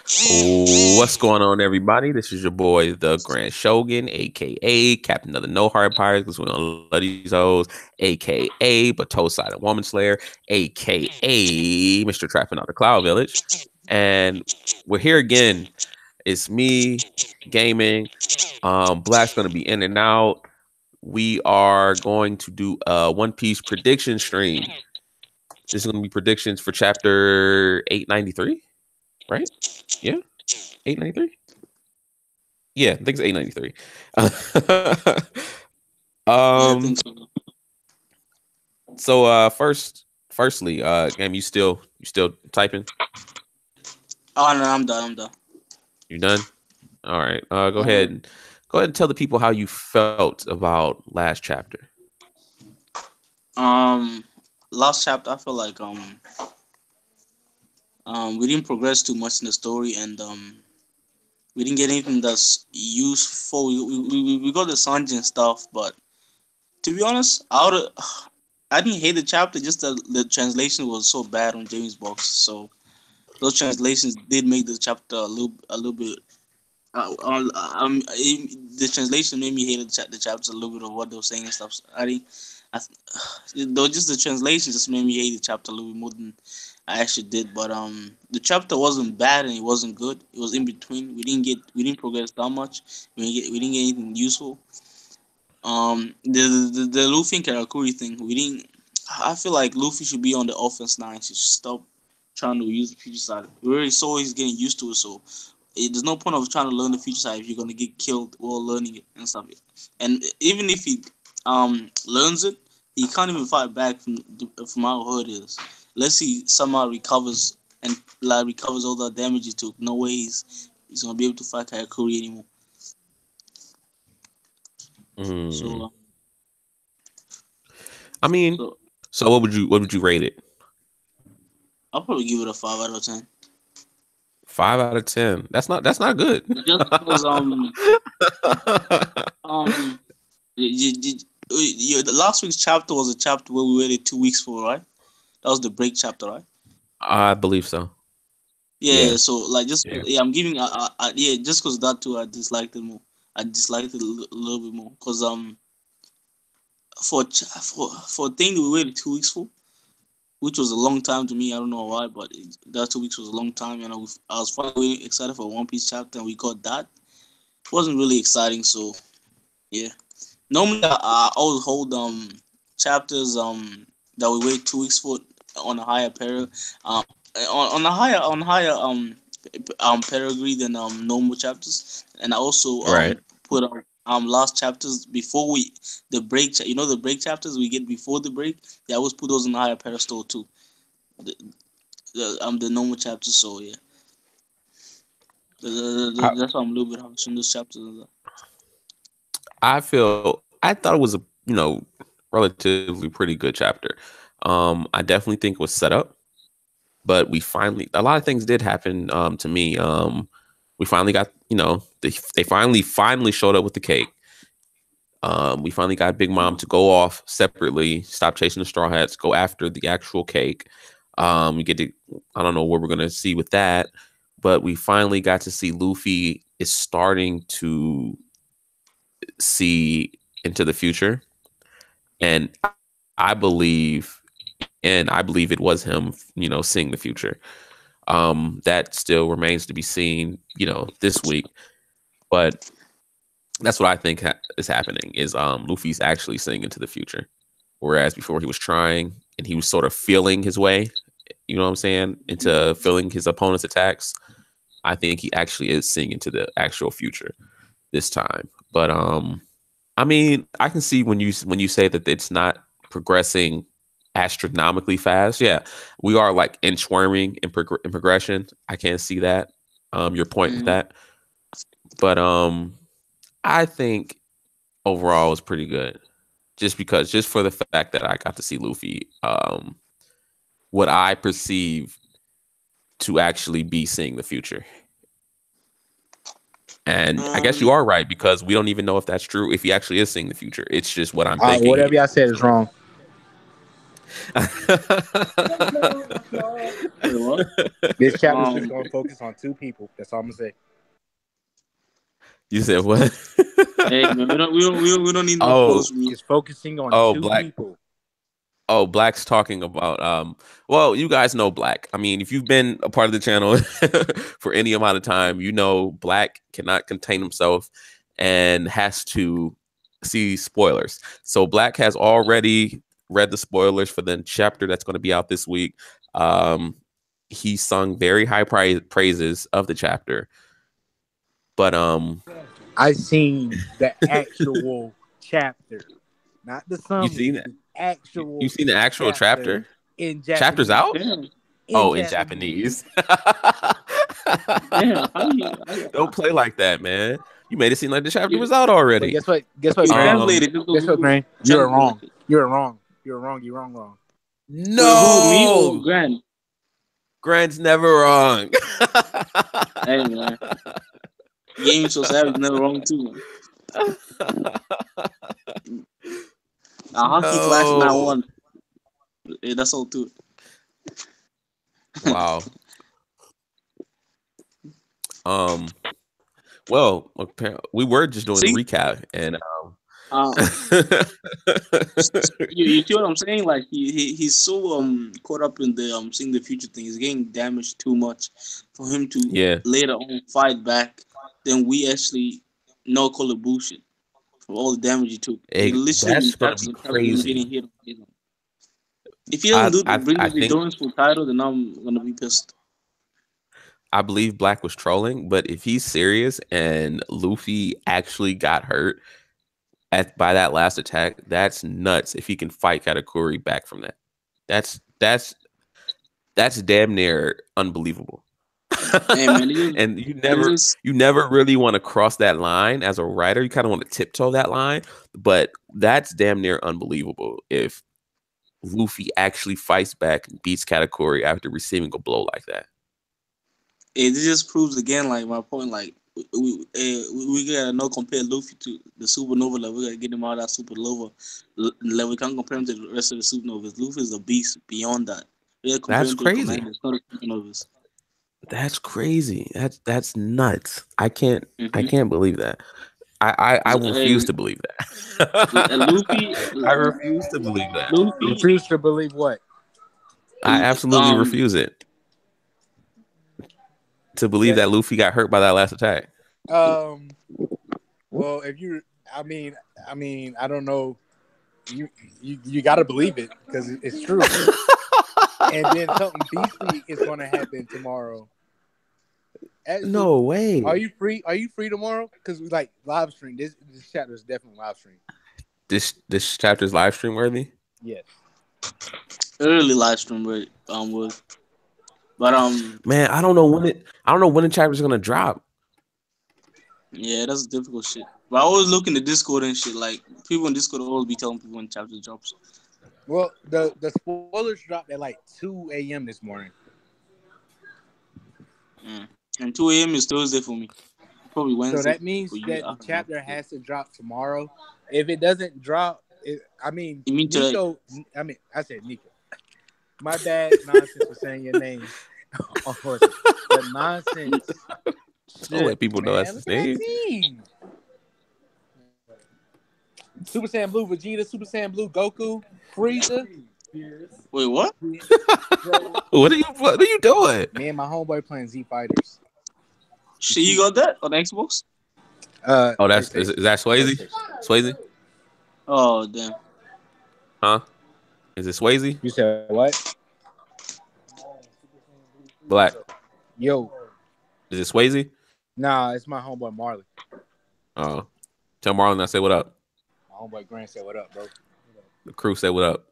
What's going on, everybody? This is your boy, the Grand Showgan, aka Captain of the No Heart Pirates, because we don't love these hoes, aka Bateau Silent Woman Slayer, aka Mr. Trapping out the Cloud Village. And we're here again. It's me, gaming. Black's gonna be in and out. We are going to do a One Piece prediction stream. This is gonna be predictions for chapter 893, right? Yeah, 893. Yeah, I think it's 893. Yeah, I um think so. firstly, game, you still typing? Oh no, I'm done. I'm done. You done? All right. Go Uh, ahead and tell the people how you felt about last chapter. um, last chapter, I feel like we didn't progress too much in the story, and we didn't get anything that's useful. We got the Sanji and stuff, but to be honest, I didn't hate the chapter. Just the translation was so bad on James box. So those translations did make the chapter a little bit. The translation made me hate the chapters a little bit of what they were saying and stuff. So though just the translation just made me hate the chapter a little bit more than I actually did. But the chapter wasn't bad and it wasn't good. It was in between. We didn't progress that much. We didn't get anything useful. The Luffy and Karakuri thing. We didn't. I feel like Luffy should be on the offense now. He should stop trying to use the future side. We already saw he's getting used to it, so there's no point of trying to learn the future side if you're gonna get killed while learning it and stuff. And even if he learns it, he can't even fight back from how hurt it is. Unless he somehow recovers and like recovers all the damage he took. No way he's gonna be able to fight Karakuri anymore. So Mm. I mean, so so what would you rate it? I'll probably give it a 5 out of 10. 5 out of 10. That's not good. Just because um the last week's chapter was a chapter where we waited 2 weeks for, right? That was the break chapter, right? I believe so. Yeah, Yeah. so like just Yeah. yeah, I'm giving yeah, just cause that too, I disliked it more. I disliked it a little bit more, cause for a thing that we waited 2 weeks for, which was a long time to me. I don't know why, but that 2 weeks was a long time. I was finally excited for One Piece chapter, and we got that. It wasn't really exciting, so yeah. Normally, I always hold chapters that we wait 2 weeks for on a higher para on higher pedigree than normal chapters, and I also Right. put last chapters before the break. The break chapters we get before the break. They always put those on a higher pedestal too. The, the normal chapters. So yeah, I, that's why I'm a little bit harsh on those chapters. I thought it was a relatively pretty good chapter. I definitely think it was set up, but we finally a lot of things did happen to me. We finally got they finally showed up with the cake. We finally got Big Mom to go off separately, stop chasing the Straw Hats, go after the actual cake. We get to I don't know what we're gonna see with that, but we finally got to see Luffy is starting to see into the future, and I believe it was him, seeing the future. That still remains to be seen, this week. But that's what I think is happening is Luffy's actually seeing into the future, whereas before he was trying and he was sort of feeling his way, you know what I'm saying, into feeling his opponent's attacks. I think he actually is seeing into the actual future this time. But I mean, I can see when you say that it's not progressing astronomically fast. Yeah, we are like inchworming in progression. I can't see that. Your point with Mm-hmm. that, but I think overall is pretty good. Just for the fact that I got to see Luffy, what I perceive to actually be seeing the future. And I guess you Um, are right because we don't even know if that's true. If he actually is seeing the future, it's just what I'm thinking. Whatever y'all said is wrong. Wait, what? This chapter's just Um, gonna focus on two people. That's all I'm gonna say. You said what? hey man, we don't need no Oh, clothes from you. It's focusing on oh, two Black. people. Oh, Black's talking about well, you guys know Black. I mean, if you've been a part of the channel for any amount of time, you know Black cannot contain himself and has to see spoilers. So Black has already read the spoilers for the chapter that's going to be out this week. He sung very high praises of the chapter. But I seen the actual chapter, not the you summary. seen that? The actual. You seen the actual chapter? in Chapter's Japanese. out? Damn, Oh, in Japanese. damn. How you? Don't play like that, man. You made it seem like the chapter You, was out But already. guess what? Guess what, you Grant? translate it. Just go Guess what, Google Grant? You're translate wrong. it. You're wrong. You're wrong. You're wrong. Wait, who? Me or No, Grand? Grant's never wrong. Hey man, game so savage, never wrong too. Man. Hockey class and I No. won. Yeah, that's all too. Wow. Well, we were just doing See, the recap, and uh, you see what I'm saying? Like he's so caught up in the seeing the future thing. He's getting damaged too much for him to yeah, later on fight back. Then we actually no call it bullshit for all the damage he took. He literally that's in gonna chapters be and chapters been getting crazy. hit. If he doesn't bring I the think endurance full title, then I'm gonna be pissed. I believe Black was trolling, but if he's serious and Luffy actually got hurt by that last attack, that's nuts. If he can fight Katakuri back from that, that's damn near unbelievable. Hey man, And just you never really want to cross that line as a writer. You kind of want to tiptoe that line, but that's damn near unbelievable if Luffy actually fights back and beats Katakuri after receiving a blow like that. it just proves again like my point. Like we gotta no compare Luffy to the supernova level. We gotta get him out of that supernova level. We can't compare him to the rest of the supernovas. Luffy is a beast beyond that. We gotta compare That's him to the crazy. commanders, not the supernovas. That's crazy. That's nuts. I Mm-hmm. can't believe that. I refuse to believe that. Luffy, I refuse to believe that. Luffy, Refuse to believe what? I absolutely refuse it. To believe that Luffy got hurt by that last attack. Well, if you, I mean, I don't know. You got to believe it because it's true. And then something beastly is going to happen tomorrow. Actually, No way. Are you free? Are you free tomorrow? Because we like live stream. This chapter is definitely live stream. This chapter is live stream worthy. Yes. early live stream was, but man, I don't know when the chapter is gonna drop. yeah, that's difficult shit. But I always look in the Discord and shit. Like people in Discord always be telling people when chapter drops. Well, the spoilers dropped at like 2 a.m. this morning. And 2 a.m. is Thursday for me. Probably Wednesday. So that means that the chapter has to drop tomorrow. If it doesn't drop, I mean, you mean Nico. I mean, I said Nico. My bad, nonsense for saying your name. The nonsense. Don't let people know that's his name. Super Saiyan Blue Vegeta, Super Saiyan Blue Goku, Frieza. Wait, what? What are you doing? Me and my homeboy playing Z Fighters. Shit, you got that on Xbox? Oh, is that Swayze? Swayze? Oh, damn. Huh? Is it Swayze? You said what? Black. Yo. Is it Swayze? Nah, it's my homeboy Marley. Oh. Tell Marlon I say what up. My homeboy Grant said what up, bro. The crew said what up.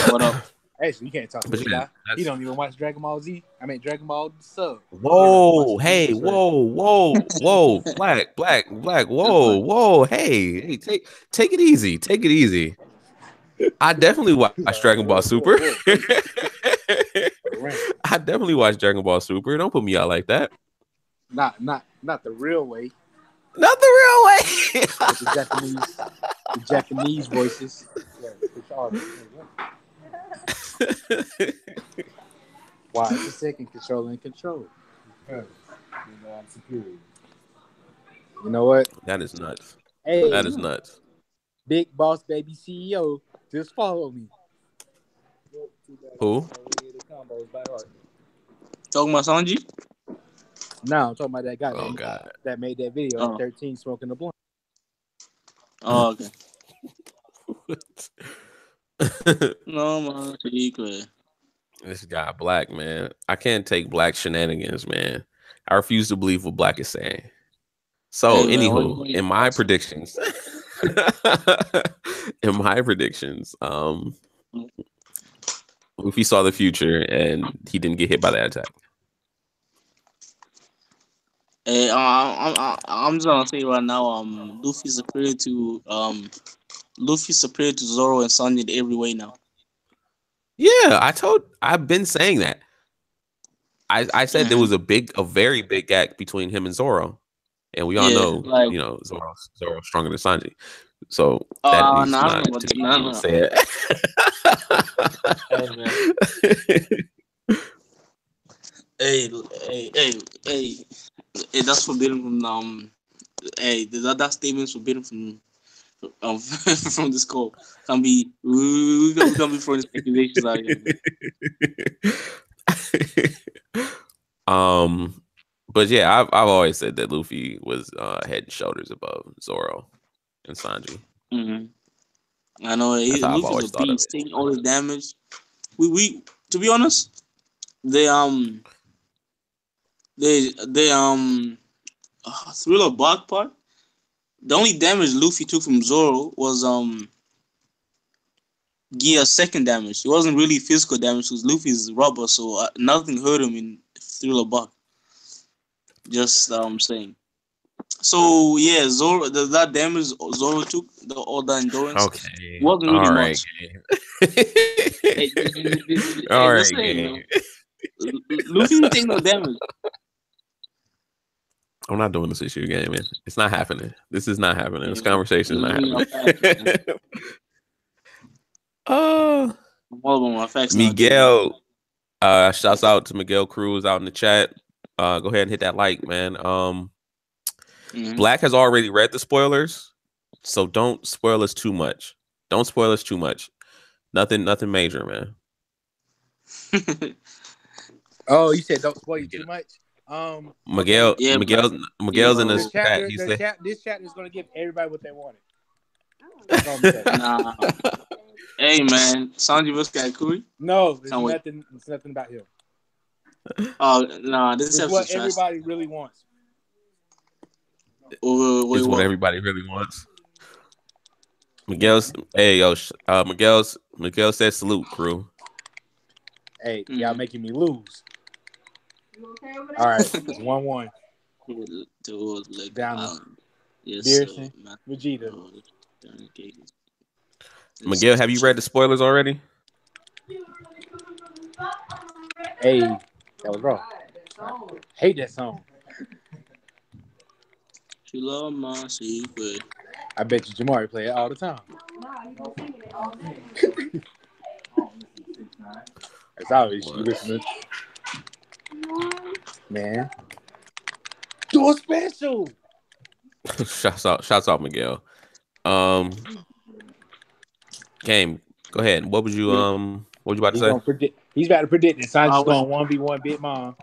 What up? Actually, you can't talk to this guy. He don't even watch Dragon Ball Z. I mean, Dragon Ball Sub. Whoa, hey, whoa, black, whoa, hey, take it easy. I definitely watch Dragon Ball Super. I definitely watch Dragon Ball Super. Don't put me out like that. Not the real way. Not the real way. The Japanese voices. Why? It's a second control and control. Because I'm superior. You know what? That is nuts. Hey, That is nuts. Big Boss Baby CEO, just follow me. Who? Talking about Sanji? No, I'm talking about that guy that made that video at 13 smoking a blunt. Oh, okay. No, man, secret. This guy Black, man. I can't take Black shenanigans, man. I refuse to believe what Black is saying. So, Hey, man, anywho, in my predictions, Luffy saw the future and he didn't get hit by that attack. Hey, I'm just gonna say right now, Luffy's superior to Zoro and Sanji in every way now. Yeah, I've been saying that. I said there was a very big gap between him and Zoro. And we all know, you know, Zoro's stronger than Sanji. So that needs not to be said. Hey, that's forbidden from that statement's forbidden from from this call. Can be we can be throwing speculations out here. But yeah, I've always said that Luffy was head and shoulders above Zoro and Sanji. Mm-hmm. I know Luffy's a beast, taking all the damage. We to be honest, Thriller Bark part. The only damage Luffy took from Zoro was Gear's second damage. It wasn't really physical damage because Luffy's rubber, so nothing hurt him in Thriller Bark. Just saying. So yeah, Zoro that damage Zoro took, all the endurance, wasn't really much. All right, Luffy didn't take no damage. I'm not doing this issue game, man. It's not happening. This is not happening. This conversation is not happening. Miguel, shouts out to Miguel Cruz out in the chat. Go ahead and hit that like, man. Black has already read the spoilers, so don't spoil us too much. Don't spoil us too much. Nothing major, man. Oh, you said don't spoil you too much. Miguel's in this chat. This chat is going to give everybody what they wanted. Nah. Hey man, Sanji vs. Kakuri? No, it's nothing about him. Oh nah, this is what everybody really wants. It's what everybody really wants. Miguel said salute, crew. Hey, y'all making me lose. All right, it's 1-1. Down. Beerson, Vegeta. Miguel, have you read the spoilers already? Hey, that was wrong. Hate that song. You love my secret. I bet you Jamari play it all the time. It's obvious you listening. Man. Do a special. Shouts out, Miguel. Game, go ahead. What was you about to say? He's about to predict that Sanji's going 1v1 Big Mom.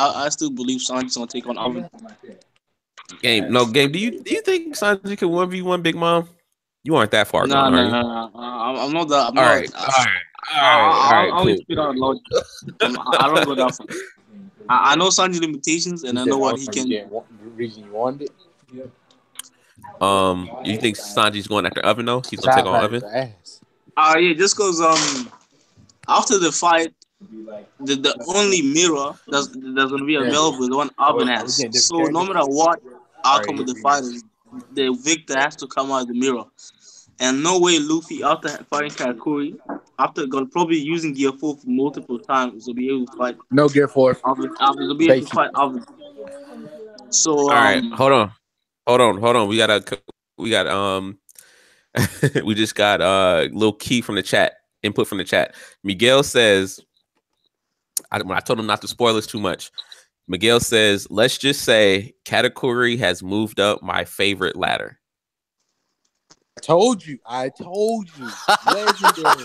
I still believe Sanji's gonna take on Alvin. Game. Do you think Sanji can 1v1 Big Mom? You aren't that far gone, are you? No. I'm not that. All right. I only spit out logic. I don't go that far. I know Sanji's limitations, and I know what he can. Reason you wanted it. You think Sanji's going after Oven though? He's gonna take on Oven. Yeah, just because after the fight, the only mirror that's gonna be available is the one Oven has. So no matter what outcome of the fight is, the victor has to come out of the mirror. And no way Luffy, after fighting Katakuri, after gonna probably using Gear 4 for multiple times, will be able to fight. No Gear 4, Will be able to basically. fight Alvin. So All right, hold on. We got we just got little key from the chat, input from the chat. Miguel says, when I told him not to spoil us too much, Miguel says, let's just say Katakuri has moved up my favorite ladder. I told you. Legendary.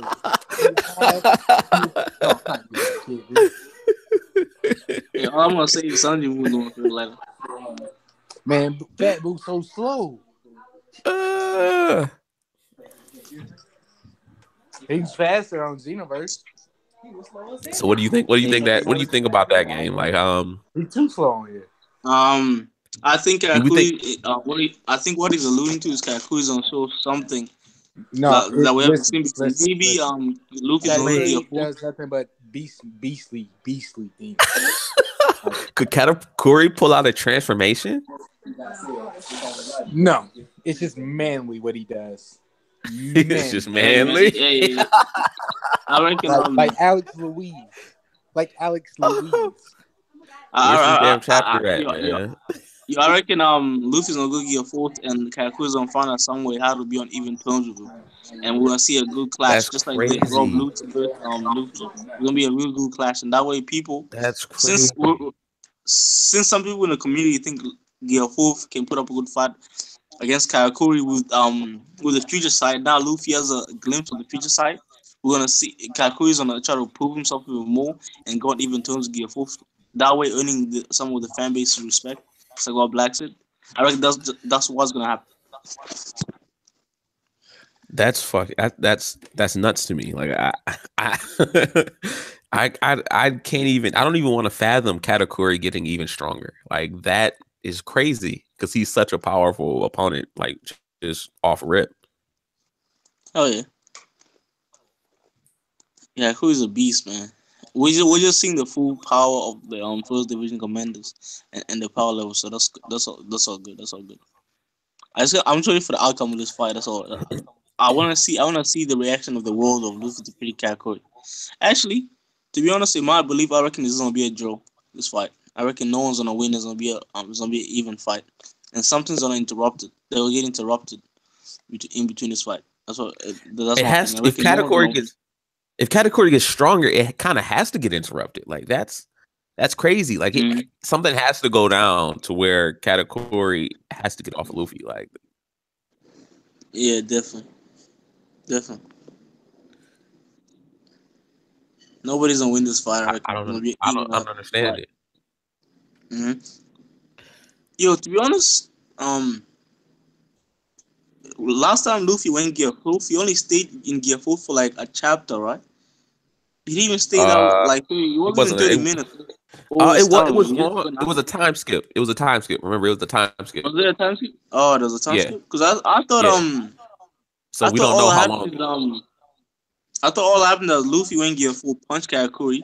yeah, all I'm gonna say is Sanji moved on for the letter. Man, Fat Boo's so slow. He's faster on Xenoverse. So what do you think? What do you think about that game? Like, He's too slow on here. I think Do we Katakuri. I think what he's alluding to is Katakuri's gonna show something No, that we haven't listen, seen before. listen, Maybe listen. Luffy's gonna get a Katakuri full. does nothing but beastly things. could Katakuri pull out a transformation? No, it's just manly what he does. It's just manly. Yeah. I reckon like Alex Louise. Like Alex Louise. Where's this damn chapter at, man? I reckon Luffy's gonna go get a fourth, and Katakuri's gonna find out some way how to be on even terms with him, and we're gonna see a good clash, That's just like crazy. the Rob Luffy versus Luffy. It's gonna be a real good clash, and that way people. That's crazy. Since some people in the community think Gear 4 can put up a good fight against Katakuri with the future side, now Luffy has a glimpse of the future side. We're gonna see Katakuri's gonna try to prove himself even more and go on even terms with Gear 4. That way, earning some of the fan base's respect. It's like what Black said. I reckon that's what's gonna happen. That's that's nuts to me. Like I can't even. I don't even want to fathom Katakuri getting even stronger. Like that is crazy because he's such a powerful opponent. Like just off rip. Oh yeah, yeah. Who is a beast, man? We're just seeing the full power of the first division commanders and the power level. So that's all good. That's all good. I'm ready for the outcome of this fight. That's all. I want to see the reaction of the world of Luffy to pretty Katakuri. Actually, to be honest, in my belief, I reckon this is gonna be a draw. This fight, I reckon no one's gonna win. It's gonna be an even fight, and something's gonna interrupt it. They will get interrupted in between this fight. That's what. That's It has to, if Katakuri gets stronger, it kind of has to get interrupted. Like that's crazy. Like something has to go down to where Katakuri has to get off of Luffy. Like, yeah, definitely. Nobody's gonna win this fight. I don't understand it. Mm-hmm. Yo, to be honest, last time Luffy went Gear 4, he only stayed in Gear 4 for like a chapter, right? He didn't even stay out like it wasn't 30 minutes. It was long. It was a time skip. Remember, it was the time skip. Was there a time skip? Oh, there was a time skip. Because I thought So we don't know how long. I thought all happened that Luffy went Gear 4, punch Katakuri,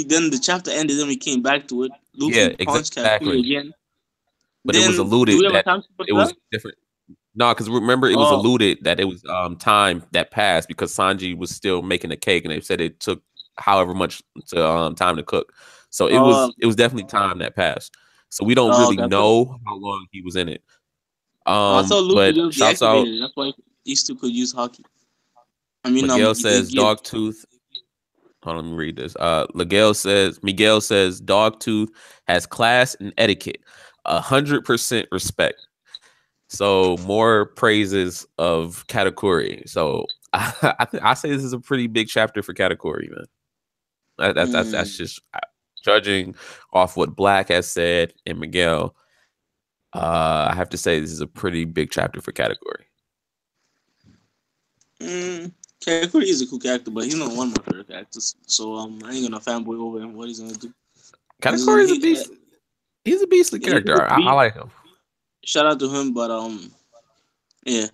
then the chapter ended, then we came back to it. Luffy punched Katakuri again. But then, it was alluded that it was different. No, because remember, it was alluded that it was time that passed because Sanji was still making a cake, and they said it took however much time to cook. So it was definitely time that passed. So we don't really know how long he was in it. I thought Luffy just deactivated. That's why these two could use hockey. I mean, Miguel says Dogtooth. Hold on, let me read this. Miguel says Dogtooth has class and etiquette, 100% respect. So more praises of Katakuri. So I say this is a pretty big chapter for Katakuri, man. That's just judging off what Black has said and Miguel. I have to say this is a pretty big chapter for Katakuri. Katakuri is a cool character, but he's not one of my favorite characters. So I ain't gonna fanboy over him. What he's gonna do? Katakuri is a beast. He's a beastly character. I like him. Shout out to him, but yeah,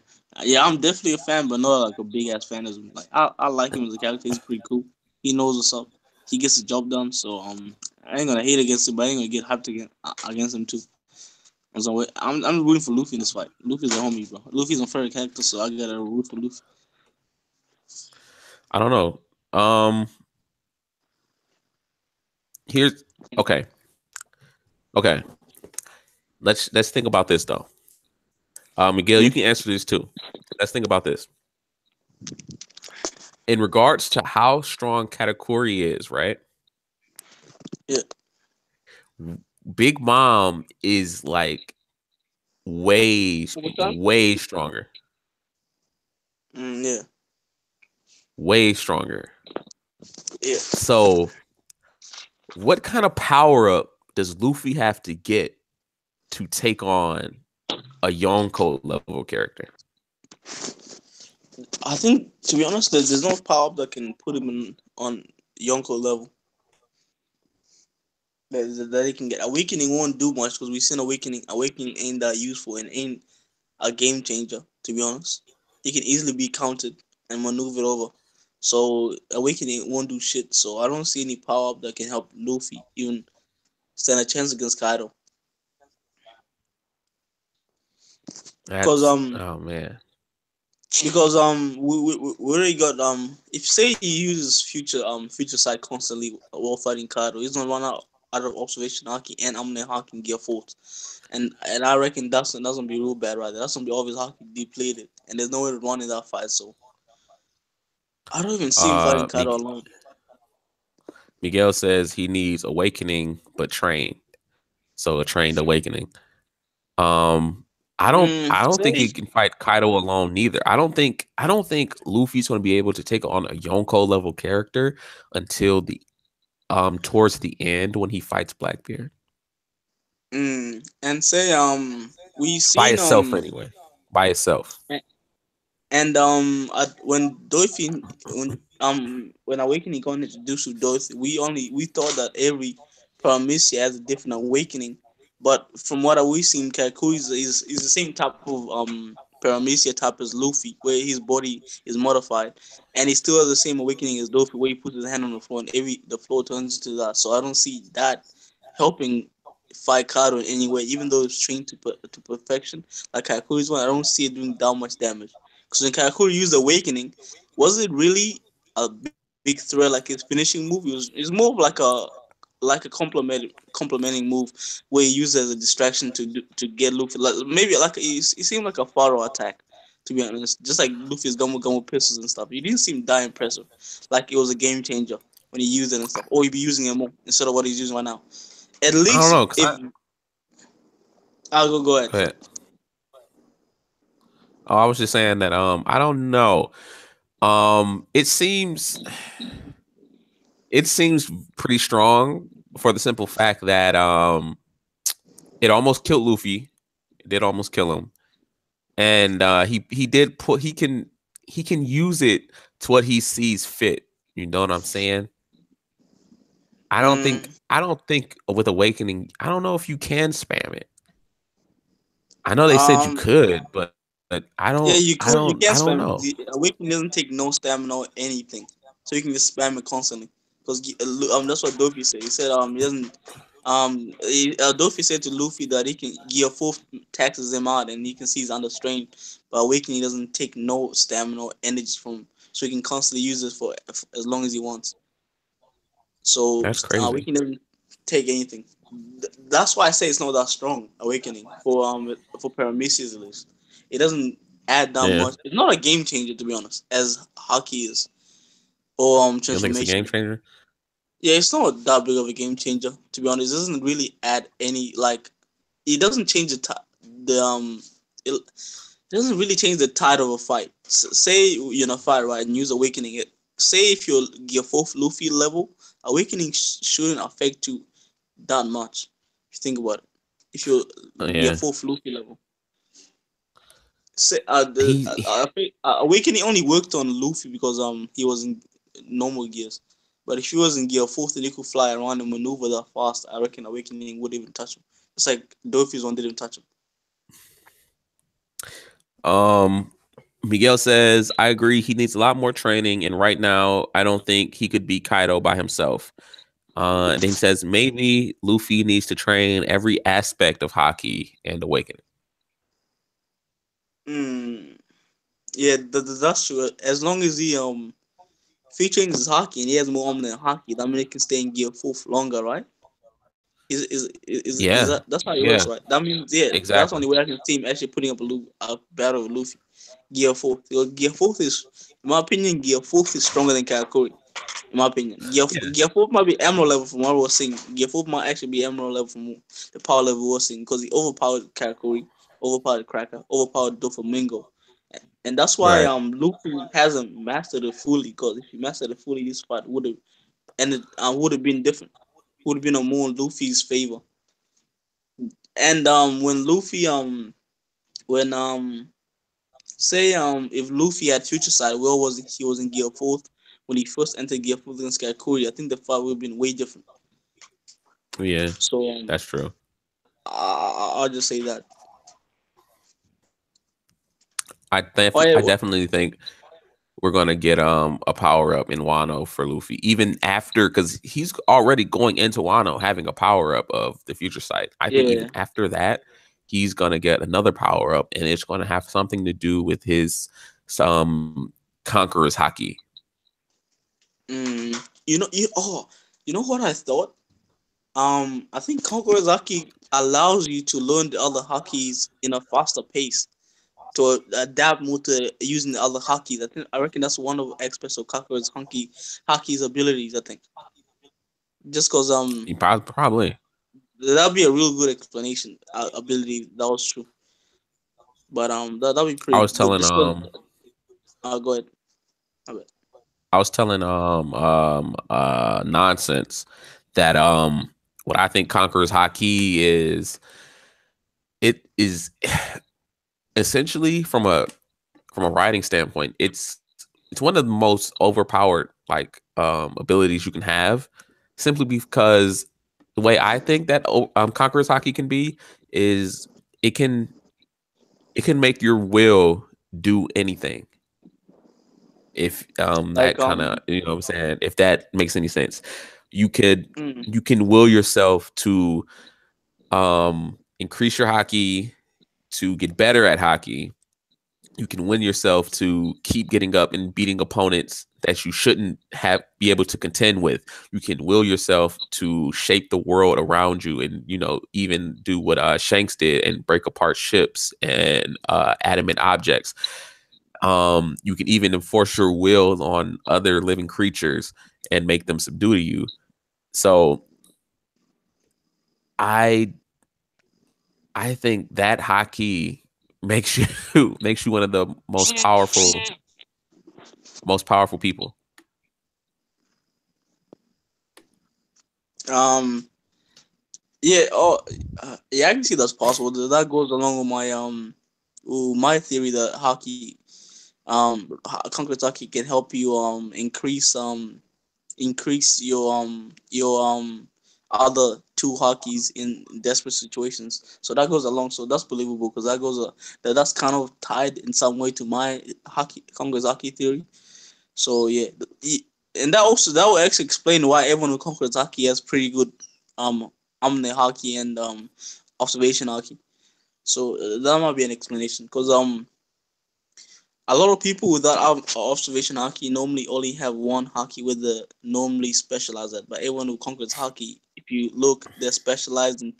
I'm definitely a fan, but not like a big ass fan as him. Like I like him as a character. He's pretty cool. He knows what's up. He gets the job done. So I ain't gonna hate against him, but I ain't gonna get hyped against him too. So I'm rooting for Luffy in this fight. Luffy's a homie, bro. Luffy's my favorite character, so I gotta root for Luffy. I don't know. Here's okay. Okay. Let's think about this though. Miguel, you Hmm? can answer this too. Let's think about this. In regards to how strong Katakuri is, right? Yeah. Big Mom is like One more time? way stronger. Yeah. Way stronger. Yeah. So, what kind of power up does Luffy have to get to take on a Yonko level character? I think, to be honest, there's no power up that can put him in on Yonko level. That he can get. Awakening won't do much because we've seen Awakening. Awakening ain't that useful and ain't a game changer, to be honest. He can easily be counted and maneuvered over. So Awakening won't do shit. So I don't see any power up that can help Luffy even stand a chance against Kaido. Cause That's oh man. we already got if say he uses future side constantly while fighting Kaido, he's gonna run out of observation haki and Amne haki in gear fourth. And I reckon that's gonna be real bad right there. That's gonna be obvious haki depleted and there's no way to run in that fight, so I don't even see him fighting Kaido Mig- alone. Miguel says he needs awakening but trained. So a trained awakening. Um, I don't think he Say can fight Kaido alone neither. I don't think Luffy's going to be able to take on a Yonko level character until the towards the end when he fights Blackbeard and say we by seen itself anyway. By itself. and when Awakening got introduced to Dorothy, we thought that every Paramecia has a different awakening, but from what we seen, Kaku is the same type of Paramecia type as Luffy, where his body is modified, and he still has the same awakening as Luffy, where he puts his hand on the floor and the floor turns into that. So I don't see that helping fight Kaido in any way, even though it's trained to perfection. Like Kaku's one, I don't see it doing that much damage. Because when Karakuri used Awakening, was it really a big threat like his finishing move? It's more of like a complementing move where he used it as a distraction to get Luffy. Like maybe like it seemed like a follow attack. To be honest, just like Luffy's Gumu pistols and stuff, he didn't seem that impressive. Like it was a game changer when he used it and stuff, or he'd be using it more instead of what he's using right now. At I don't least know cuz if I'll go ahead. go ahead. Oh, I was just saying that I don't know. It seems pretty strong for the simple fact that it almost killed Luffy. It did almost kill him. And he did put he can use it to what he sees fit. You know what I'm saying? Mm, I don't think with awakening, I don't know if you can spam it. I know they said you um, could, but Yeah, you could. You can I don't spam it. know. The awakening doesn't take no stamina or anything, so you can just spam it constantly. Because that's what Dofi said. He said he doesn't Dofi said to Luffy that he can gear fourth taxes him out and he can see he's under strain, but awakening doesn't take no stamina or energy from, so he can constantly use it for as long as he wants. So That's crazy. awakening doesn't take anything. That's why I say it's not that strong. Awakening for Paramecia at least, it doesn't add that Yeah. much. It's not a game changer to be honest, as hockey is or You don't think it's a game transformation. changer? Yeah, it's not that big of a game changer to be honest. It doesn't really add any like. It doesn't change the It doesn't really change the tide of a fight. Say you're in a fight right and use awakening. It say if you're your fourth Luffy level, awakening shouldn't affect you that much. If you think about it, if you're your Yeah. fourth Luffy level, say He I think awakening only worked on Luffy because he was in normal gears. But if he was in gear fourth and he could fly around and maneuver that fast, I reckon awakening wouldn't even touch him. It's like Dofi's one didn't touch him. um Miguel says, I agree he needs a lot more training, and right now I don't think he could beat Kaido by himself. And then he says maybe Luffy needs to train every aspect of Haki and Awakening. Mm, yeah, that's true. As long as he featuring his hockey and he has more than hockey, that means he can stay in gear full for longer, right? Is Yeah, that's how it yeah, works, right? That means yeah, that's the exactly. only way I can see him actually putting up a battle with Luffy. Gear fourth, gear fourth is, in my opinion, gear fourth is stronger than Karakuri. In my opinion, Yeah, gear fourth might be emerald level from what I was saying. Gear fourth might actually be emerald level from the power level we was saying because he overpowered Karakuri, overpowered Cracker, overpowered Doflamingo. And that's why right. Luffy hasn't mastered it fully. Because if he mastered it fully, this fight would have been different. Would have been a more in Luffy's favor. And when Luffy when say if Luffy had future side, where was he? He was in Gear Fourth when he first entered Gear Fourth against Katakuri. I think the fight would have been way different. Yeah, So that's true. I'll just say that. Oh I yeah, definitely think we're gonna get a power up in Wano for Luffy, even after because he's already going into Wano having a power up of the future sight. I think even yeah. after that, he's gonna get another power up, and it's gonna have something to do with his some conqueror's hockey. Mm, you know what I thought? I think Conqueror's Haki allows you to learn the other hakis in a faster pace to adapt more to using the other hakis. I reckon that's one of the aspects of Conqueror's haki's abilities. I think just because Probably. that'd be a real good explanation ability. That was true, but that'd be I pretty was good. telling Just because go ahead. I bet. I was telling nonsense that what I think conqueror's hockey is it is essentially from a writing standpoint, it's one of the most overpowered like abilities you can have, simply because the way I think that Conqueror's hockey can be is it can it can make your will do anything. If Like that kind of what I'm saying, if that makes any sense, you could mm, you can will yourself to increase your hockey, to get better at hockey. You can win yourself to keep getting up and beating opponents that you shouldn't have be able to contend with. You can will yourself to shape the world around you, and even do what Shanks did and break apart ships and adamant objects. You can even enforce your will on other living creatures and make them subdue to you. So I I think that hockey makes you makes you one of the most powerful people. um yeah yeah, I can see that's possible. That goes along with my theory that hockey concrete hockey can help you increase your other two hockeys in desperate situations. So that goes along. So that's believable because that's kind of tied in some way to my hockey Congress hockey theory. So yeah, and that will actually explain why everyone who conquers hockey has pretty good omni hockey and observation hockey. So that might be an explanation because a lot of people without observation hockey normally only have one hockey with the normally specialized at. But everyone who conquers hockey, if you look, they're specialized in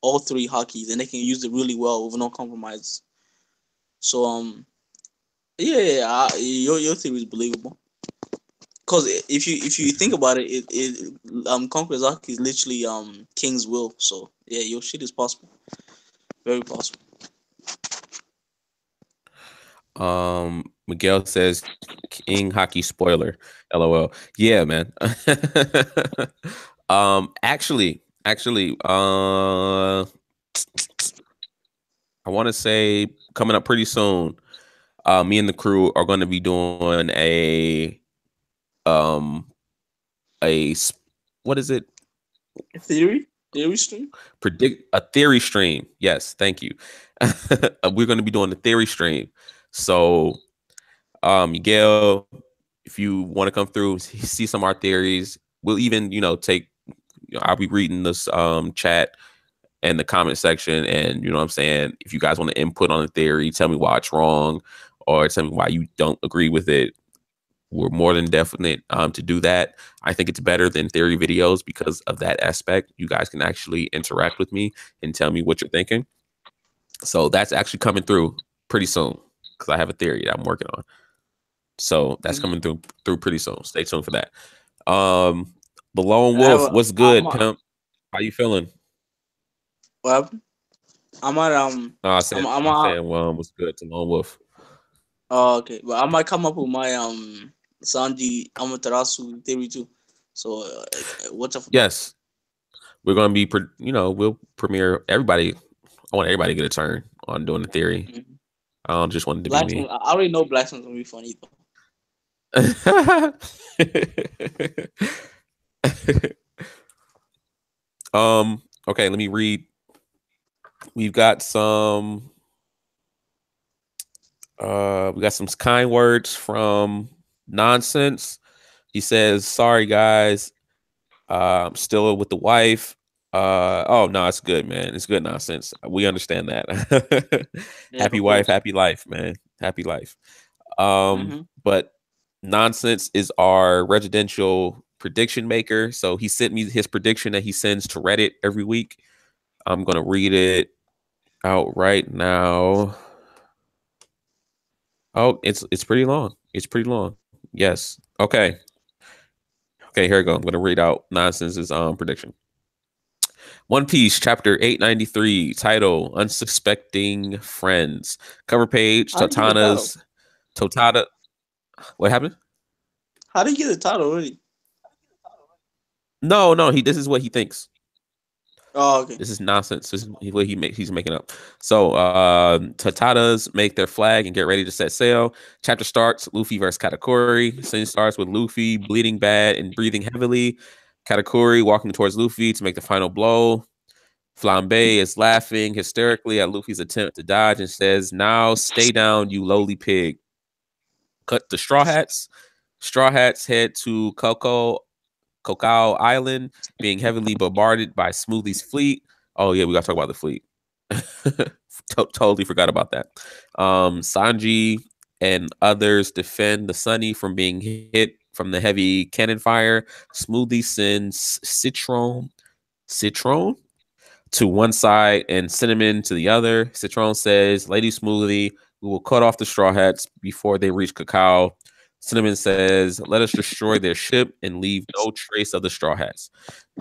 all three hockeys, and they can use it really well with no compromise. So your theory is believable. Because if you think about it, conquerors hockey is literally king's will. So yeah, your shit is possible, very possible. Miguel says King hockey spoiler. LOL. Yeah, man. Actually, I want to say coming up pretty soon. Me and the crew are going to be doing um what is it? Theory stream. Predict a theory stream. Yes, thank you. We're going to be doing the theory stream. So, Miguel, if you want to come through, see some of our theories, we'll even, take, I'll be reading this chat and the comment section, and what I'm saying, if you guys want to input on the theory, tell me why it's wrong, or tell me why you don't agree with it. We're more than definite to do that. I think it's better than theory videos because of that aspect. You guys can actually interact with me and tell me what you're thinking. So that's actually coming through pretty soon because I have a theory that I'm working on. So that's coming through pretty soon. Stay tuned for that. The Lone Wolf, what's good, pimp? How you feeling? Well, I'm at No, I'm saying, what's good to Lone Wolf? Oh, okay. But I might come up with my Sanji Amaterasu theory too. So what's up? Yes, we're gonna be, we'll premiere everybody. I want everybody to get a turn on doing the theory. Mm-hmm. I don't just want it to be me. I already know Blackson's gonna be funny though. Okay, let me read. We've got some kind words from Nonsense. He says, sorry guys, I'm still with the wife. Oh no, it's good, man. It's good, Nonsense. We understand that. Happy wife, happy life, man. Happy life. But Nonsense is our residential prediction maker. So he sent me his prediction that he sends to Reddit every week. I'm gonna read it out right now. Oh, it's pretty long. It's pretty long. Yes. Okay. Okay, here we go. I'm gonna read out Nonsense's prediction. One Piece, chapter 893, title Unsuspecting Friends. Cover page, Totada. What happened? How did you get the title already? No, this is what he thinks. Oh, okay. This is nonsense. This is what he's making up. So Totadas make their flag and get ready to set sail. Chapter starts, Luffy versus Katakuri. Scene starts with Luffy bleeding bad and breathing heavily. Katakuri walking towards Luffy to make the final blow. Flambe is laughing hysterically at Luffy's attempt to dodge and says, now stay down, you lowly pig. Cut to Straw Hats. Straw Hats head to Cacao Island, being heavily bombarded by Smoothie's fleet. Oh yeah, we gotta talk about the fleet. Totally forgot about that. Sanji and others defend the Sunny from being hit from the heavy cannon fire. Smoothie sends Citron to one side and Cinnamon to the other. Citron says, Lady Smoothie, we will cut off the Straw Hats before they reach Cacao. Cinnamon says, let us destroy their ship and leave no trace of the Straw Hats.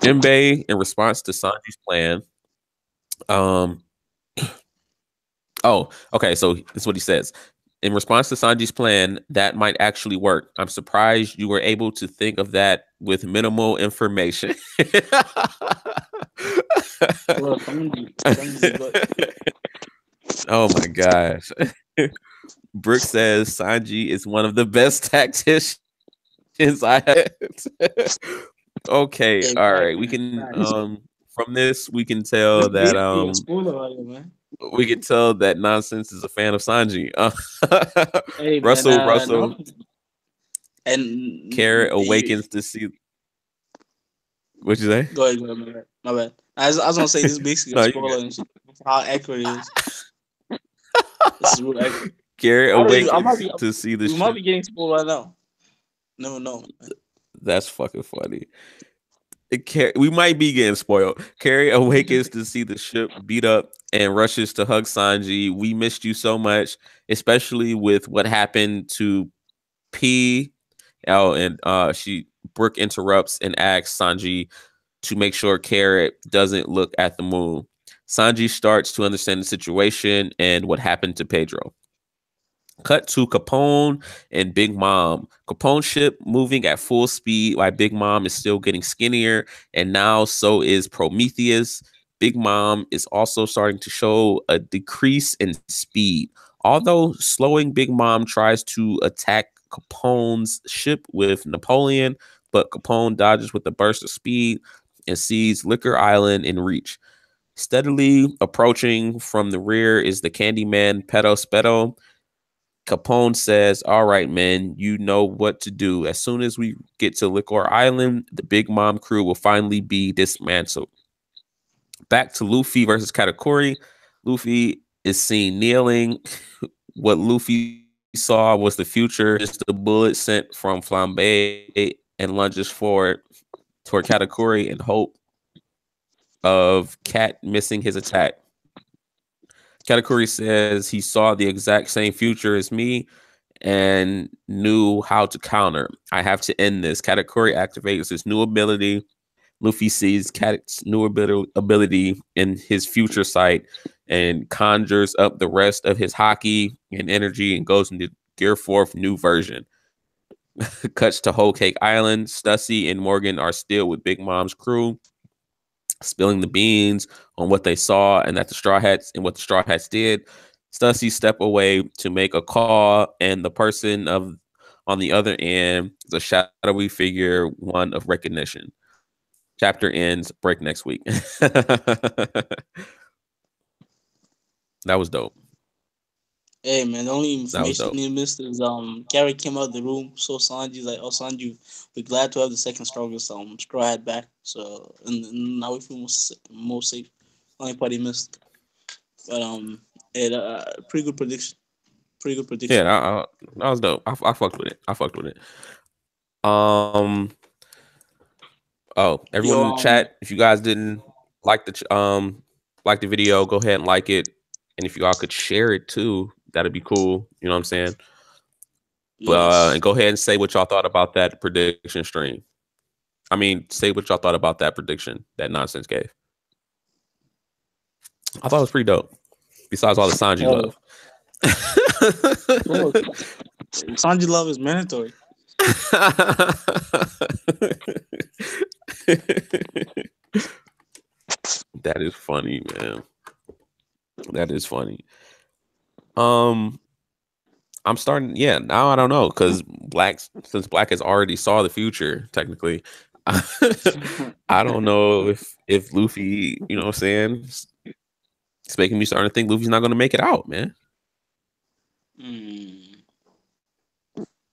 Jinbei, in response to Sanji's plan, oh, okay, so this is what he says. In response to Sanji's plan, that might actually work. I'm surprised you were able to think of that with minimal information. Oh my gosh. Brooke says Sanji is one of the best tacticians I had. Okay, all right. We can from this we can tell that we can tell that Nonsense is a fan of Sanji. Hey, Russell no. And Carrot awakens to see. What you say? Go ahead, my bad. I was gonna say this is basically a spoiler and shit. How accurate it is. This is real accurate. Carrot awakens to see the ship. We might be getting spoiled right now. No. That's fucking funny. We might be getting spoiled. Carrie awakens to see the ship beat up and rushes to hug Sanji. We missed you so much, especially with what happened to P. Oh, and Brooke interrupts and asks Sanji to make sure Carrot doesn't look at the moon. Sanji starts to understand the situation and what happened to Pedro. Cut to Capone and Big Mom. Capone's ship moving at full speed while Big Mom is still getting skinnier, and now so is Prometheus. Big Mom is also starting to show a decrease in speed. Although slowing, Big Mom tries to attack Capone's ship with Napoleon, but Capone dodges with a burst of speed and sees Liquor Island in reach. Steadily approaching from the rear is the Candyman Pedo Spedo. Capone says, "All right, man, you know what to do. As soon as we get to Liquor Island, the Big Mom crew will finally be dismantled." Back to Luffy versus Katakuri. Luffy is seen kneeling. What Luffy saw was the future, just a bullet sent from Flambe, and lunges forward toward Katakuri in hope of Cat missing his attack. Katakuri says he saw the exact same future as me and knew how to counter. I have to end this. Katakuri activates his new ability. Luffy sees Cat's new ability in his future sight and conjures up the rest of his hockey and energy and goes into Gear 4th new version. Cuts to Whole Cake Island. Stussy and Morgan are still with Big Mom's crew, spilling the beans on what they saw and that the Straw Hats and what the Straw Hats did. Stussy step away to make a call, and the person on the other end is a shadowy figure, one of recognition. Chapter ends. Break next week. That was dope. Hey man, the only information you missed is Gary came out of the room, so Sanji's like, "Oh Sanji, we're glad to have the second strongest Straw Hat back." So and now we feel more safe. Only part he missed, but pretty good prediction. Pretty good prediction. Yeah, that was dope. I fucked with it. Oh, everyone in the chat, if you guys didn't like the video, go ahead and like it, and if you all could share it too, that'd be cool. You know what I'm saying? Yes. And go ahead and say what y'all thought about that prediction stream. I mean, say what y'all thought about that prediction that Nonsense gave. I thought it was pretty dope. Besides all the Sanji love. Sanji love is mandatory. That is funny, man. That is funny. I'm starting. Yeah, now I don't know because since Black has already saw the future. Technically, I don't know if Luffy, you know what I'm saying, it's making me starting to think Luffy's not going to make it out, man.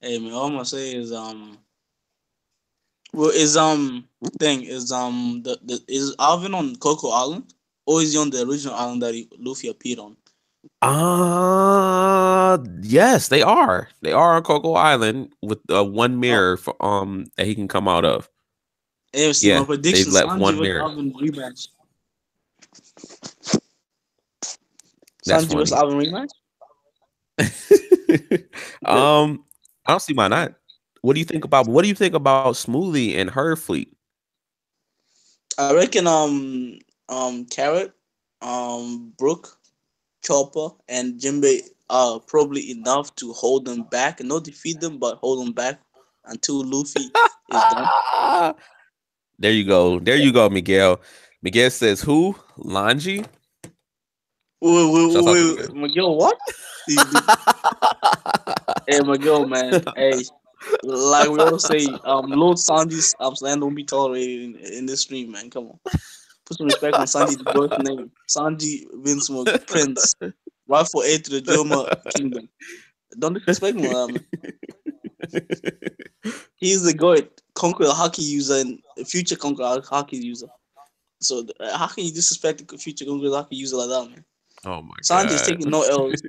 Hey man, all I'm gonna say is well, is is Alvin on Coco Island or is he on the original island that Luffy appeared on? Yes, they are. They are on Coco Island with one mirror for that he can come out of. AFC, my prediction: left Sanji one with mirror. Alvin rematch. That's Sanji with Alvin rematch. I don't see why not. What do you think about Smoothie and her fleet? I reckon Carrot, Brook, Chopper, and Jinbei are probably enough to hold them back and not defeat them, but hold them back until Luffy is done. There you go, Miguel. Miguel says who? Lanji? Wait, Miguel, what? Hey, Miguel, man. Hey, like we always say, Lord Sanji's slander won't be tolerated in this stream, man. Come on. Put some respect on Sanji's birth name. Sanji Vinsmoke, Prince. Rightful heir to the Joma Kingdom. Don't disrespect him, man. He's the god, conqueror hockey user and future conqueror hockey user. So how can you disrespect the future conqueror hockey user like that, man? Oh my God. Sanji's taking no L's.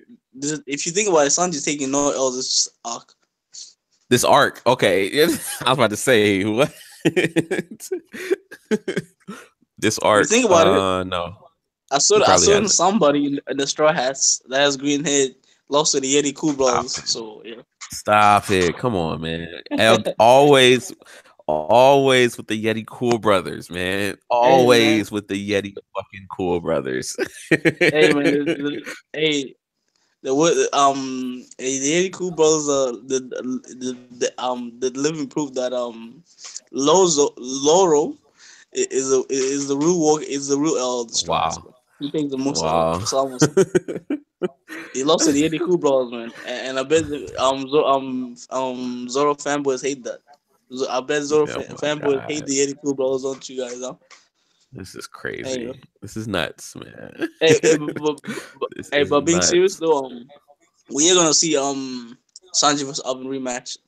If you think about it, Sanji's taking no L's. It's just arc. This arc, okay. I was about to say what? This arc. Think about it. No. I saw somebody in the Straw Hats that has green head lost to the Yeti Cool Brothers. So yeah. Stop it! Come on, man. Always with the Yeti Cool Brothers, man. Always with the Yeti fucking Cool Brothers. Hey man, the Yeti Cool Brothers are the living proof that Loro is the real walk is the real L of the Straw Hats. Wow. He takes the most out. It's almost. He lost to the Yeti Cool Brothers, man, and I bet Zoro fanboys hate that. I bet Zoro fanboys hate the Yeti Cool Brothers, don't you guys? Huh? This is crazy. Hey, this is nuts, man. But being serious though, we are gonna see Sanji vs. Oven rematch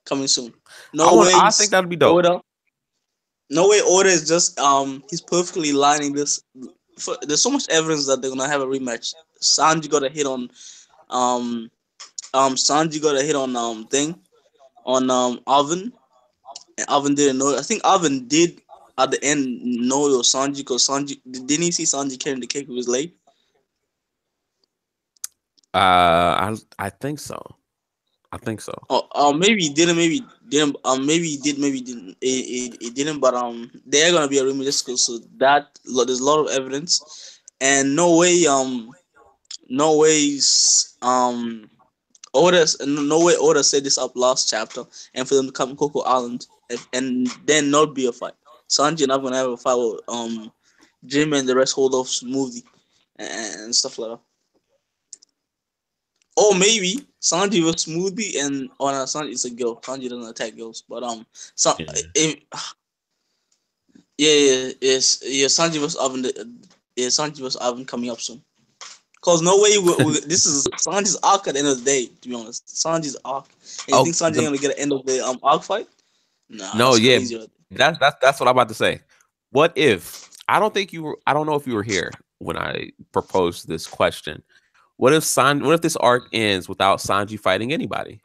coming soon. No way, I think that'd be dope. Oda. No way, Oda is just he's perfectly lining this. There's so much evidence that they're gonna have a rematch. Sanji got a hit on um Sanji got a hit on thing on Oven, and Oven didn't know it. I think Oven did at the end know it was Sanji because Sanji didn't he see Sanji carrying the cake with his leg? I think so. I think so. Maybe he didn't, maybe he didn't. Maybe he did, maybe he didn't. It didn't. But they're gonna be a rematch just 'cause, so that there's a lot of evidence, and no way. No ways. Oda. No way. Oda set this up last chapter, and for them to come to Coco Island, and then not be a fight. Sanji and I'm gonna have a fight with Jim and the rest hold off smoothly and stuff like that. Or maybe Sanji was smoothie and oh no, Sanji is a girl. Sanji doesn't attack girls, but Yeah. yeah, Sanji was oven. Yeah, Sanji was oven coming up soon. Cause no way this is Sanji's arc at the end of the day. To be honest, Sanji's arc. And you think Sanji's gonna get an end of the arc fight? Nah, No, that's yeah, crazy. that's what I'm about to say. What if I don't think you were? I don't know if you were here when I proposed this question. What if What if this arc ends without Sanji fighting anybody?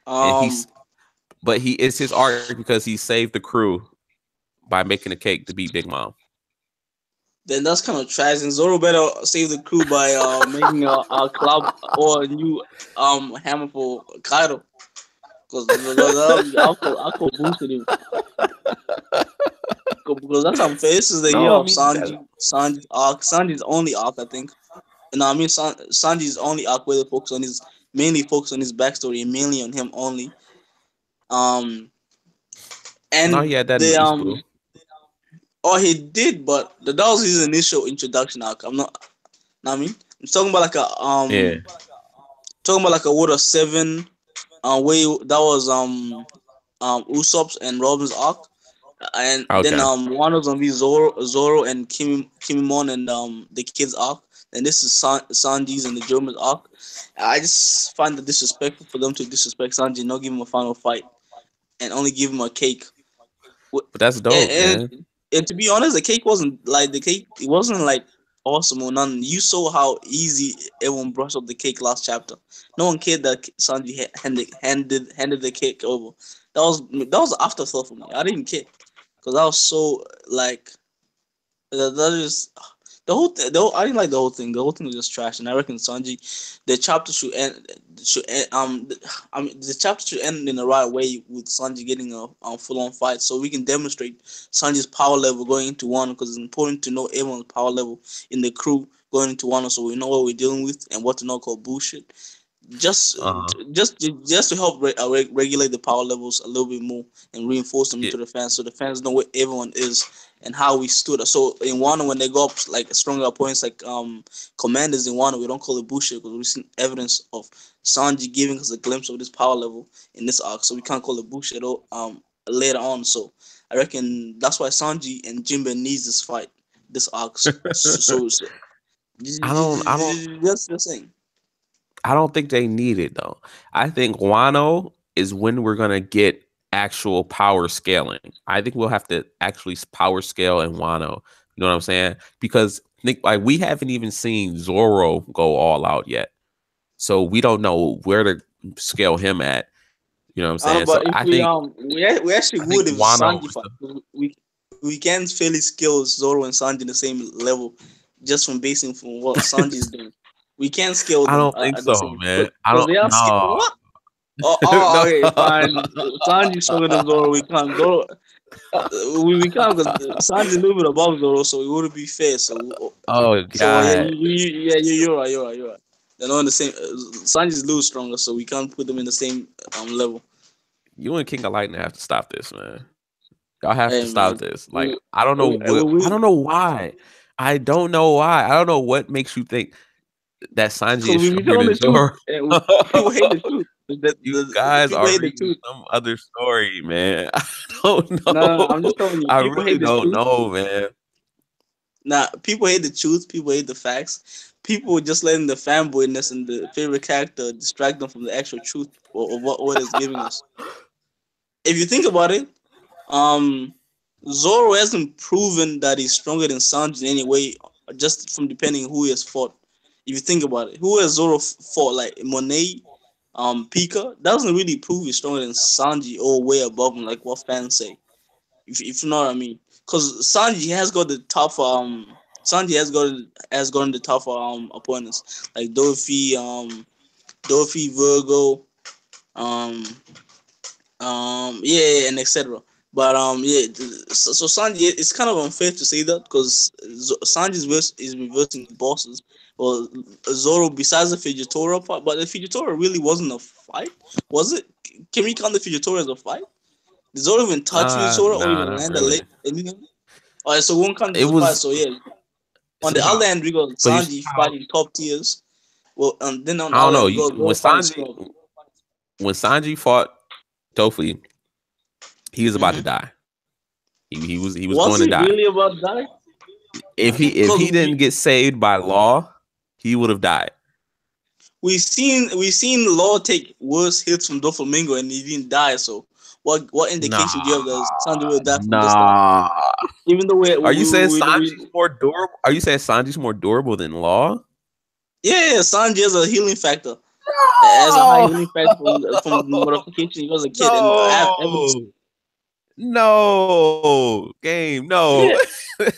And Um, he is his arc because he saved the crew by making a cake to beat Big Mom. then that's kind of trash. And Zoro better save the crew by making a club or a new hammer for Kaido. Because I'll boosted him. Because that's unfair. This is the year No, I of mean you got Sanji's arc. Sanji's only arc, I think. And I mean, Sanji's only arc where they focus on his mainly focus on his backstory and mainly on him only. Um, no, and he had that in the East Blue. oh he did, but that was his initial introduction arc. I'm not. Know what I mean, I'm talking about like a Yeah. talking about like a Water 7 way that was Usopp's and Robin's arc. And then Okay. one was gonna be Zoro and Kimimon and the kids arc. And this is Sanji's and the German's arc. I just find it disrespectful for them to disrespect Sanji, not give him a final fight, and only give him a cake. But that's dope, And, man. and to be honest, the cake wasn't like the cake. It wasn't like awesome or none. You saw how easy everyone brushed up the cake last chapter. No one cared that Sanji handed the cake over. That was an afterthought for me. I didn't care because I was so like that is the whole thing. I didn't like the whole thing. The whole thing was just trash, and I reckon Sanji, the chapter should end. I mean, the chapter should end in the right way with Sanji getting a full on fight, so we can demonstrate Sanji's power level going into one. Because it's important to know everyone's power level in the crew going into one, so we know what we're dealing with and what to not call bullshit. Just, Uh-huh. just to help regulate the power levels a little bit more and reinforce them Yeah. into the fans, so the fans know where everyone is and how we stood. So in Wano, when they go up like stronger opponents like commanders in Wano, we don't call it bullshit because we've seen evidence of Sanji giving us a glimpse of this power level in this arc, so we can't call it bullshit later on. So I reckon that's why Sanji and Jinbe needs this fight, this arc. So I don't just saying. I don't think they need it though. I think Wano is when we're gonna get actual power scaling. I think we'll have to actually power scale in Wano. You know what I'm saying? Because think like we haven't even seen Zoro go all out yet, so we don't know where to scale him at. You know what I'm saying? So But if we actually I think would if Wano Sanji is fight, we can fairly scale Zoro and Sanji in the same level, just from basing from what Sanji is doing. We can scale I them don't think at the so, same man. I because don't they are know. what? Oh, No. okay, fine. Sanji stronger than Zoro. We can't Zoro. We can't because Sanji's a little bit above Zoro, so it wouldn't be fair. Oh So yeah, God. you're right. You're right. They're not in the same. Sanji's a little stronger, so we can't put them in the same level. You and King of Lightning have to stop this, man. Y'all have to Hey stop man, this. Like we, I don't know what I we don't know why. I don't know why. I don't know what makes you think that Sanji because is we stronger tell than the truth. Zoro. And people hate the truth. You guys People are hate the reading truth. some other story, man. I don't No, I'm know. just telling you. I People really hate the don't truth. know, man. Nah, people hate the truth. People hate the facts. people just letting the fanboyness and the favorite character distract them from the actual truth of what it's giving us. If you think about it, um, Zoro hasn't proven that he's stronger than Sanji in any way, just from depending who he has fought. If you think about it, who has Zoro fought? Like Monet, Pika, doesn't really prove he's stronger than Sanji or way above him, like what fans say. If you know what I mean, because Sanji has got the tougher Sanji has gotten the tougher opponents like Doffy, Virgo, um, yeah, and etc. But yeah, so Sanji, it's kind of unfair to say that because Sanji's verse is reversing bosses. Well, Zoro, besides the Fujitora part, but the Fujitora really wasn't a fight, was it? Can we count the Fujitora as a fight? Did Zoro even touch Fujitora or Nah, even not land a really. leg? Anything? Alright, so one count It as a fight. was. So yeah, It's on the other about. end we got But you see Sanji how fighting top tiers. Well, and then on the I don't other know. end we got Zoro fighting Scrub. When Sanji fought Tofi, he was about to Mm-hmm. die. He was Was going to he die. really about to die? If he didn't get saved by Law, he would have died. We've seen Law take worse hits from Doflamingo and he didn't die. So what indication do you have that Sanji will die from this time? Nah. Even though Are you saying Sanji's more durable? Are you saying Sanji's more durable than Law? yeah, Sanji has a healing factor. Has a high healing factor from modification. He was a kid and I have evidence. No, game, no. Yeah.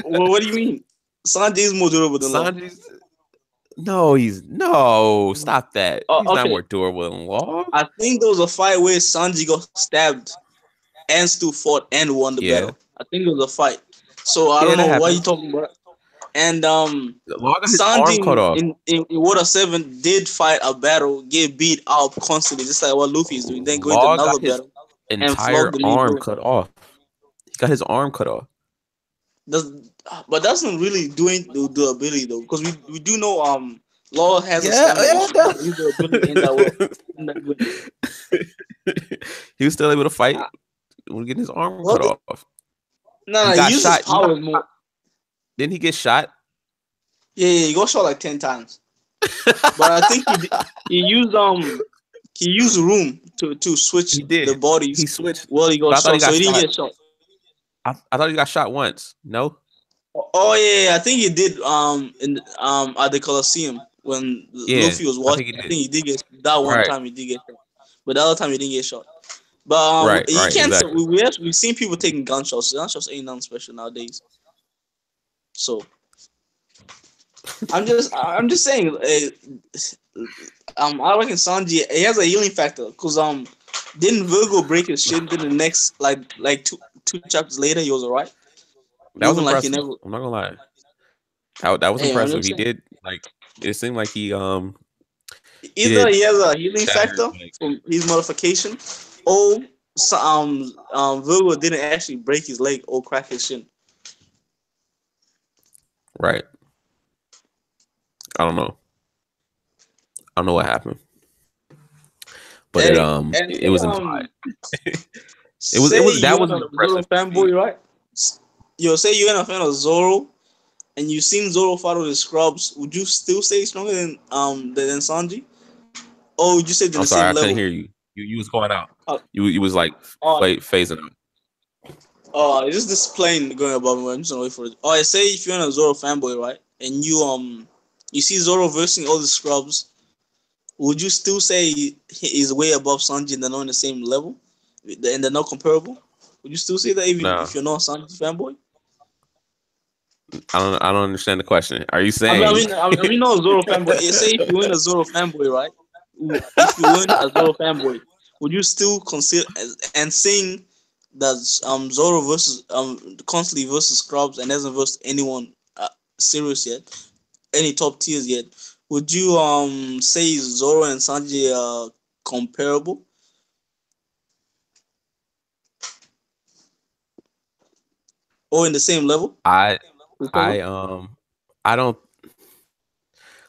Well, what do you mean? Sanji is more durable than Law. Sanji's no. Stop that. He's not Okay. more durable than Law. I think there was a fight where Sanji got stabbed and still fought and won the battle. I think it was a fight. So I don't know what you're talking about. And Law got his arm cut off. in Water 7 did fight a battle, get beat up constantly, just like what Luffy is doing. Then go into another battle and entire flog the lead arm villain. cut off. He got his arm cut off. But that's not really doing the ability though, because we do know Law has a ability in that world. He was still able to fight when getting his arm cut off. No, he uses shot. Power more. Didn't he get shot? Yeah, he got shot like 10 times. But I think he used room to switch the bodies. He switched. Well, he got shot, so he didn't get shot. I thought he got shot once. No. Oh yeah, I think he did. At the Colosseum when Luffy was watching, I think he did get that one time. He did get shot, but the other time he didn't get shot. But you can't. Exactly. We've seen people taking gunshots. Gunshots ain't nothing special nowadays. So I'm just saying. I reckon Sanji he has a healing factor because didn't Virgo break his shin? Then the next like two chapters later he was alright. That was impressive. I'm not gonna lie. That was impressive. He did it seemed like he either he has a healing factor from his modification, or Virgo didn't actually break his leg or crack his shin. Right. I don't know what happened. But it was implied. it was that was an impressive fanboy, right? Yo, say you're a fan of Zoro and you've seen Zoro fight with the scrubs, would you still say he's stronger than Sanji? Or would you say they're the same level? I couldn't hear you. You was going out. You was like phasing out. Oh, it's just this plane going above me. I'm just gonna wait for it. Oh, I say if you're a Zoro fanboy, right? And you see Zoro versing all the scrubs, would you still say he's way above Sanji and they're not on the same level? And they're not comparable? Would you still say that even if you're not a Sanji fanboy? I don't understand the question. Are you saying? I mean, not a Zoro fanboy. Say if you win a Zoro fanboy, right? If you win a Zoro fanboy, would you still consider and saying that Zoro versus constantly versus Scrubs and hasn't versed anyone serious yet, any top tiers yet? Would you say Zoro and Sanji are comparable? Or in the same level? I don't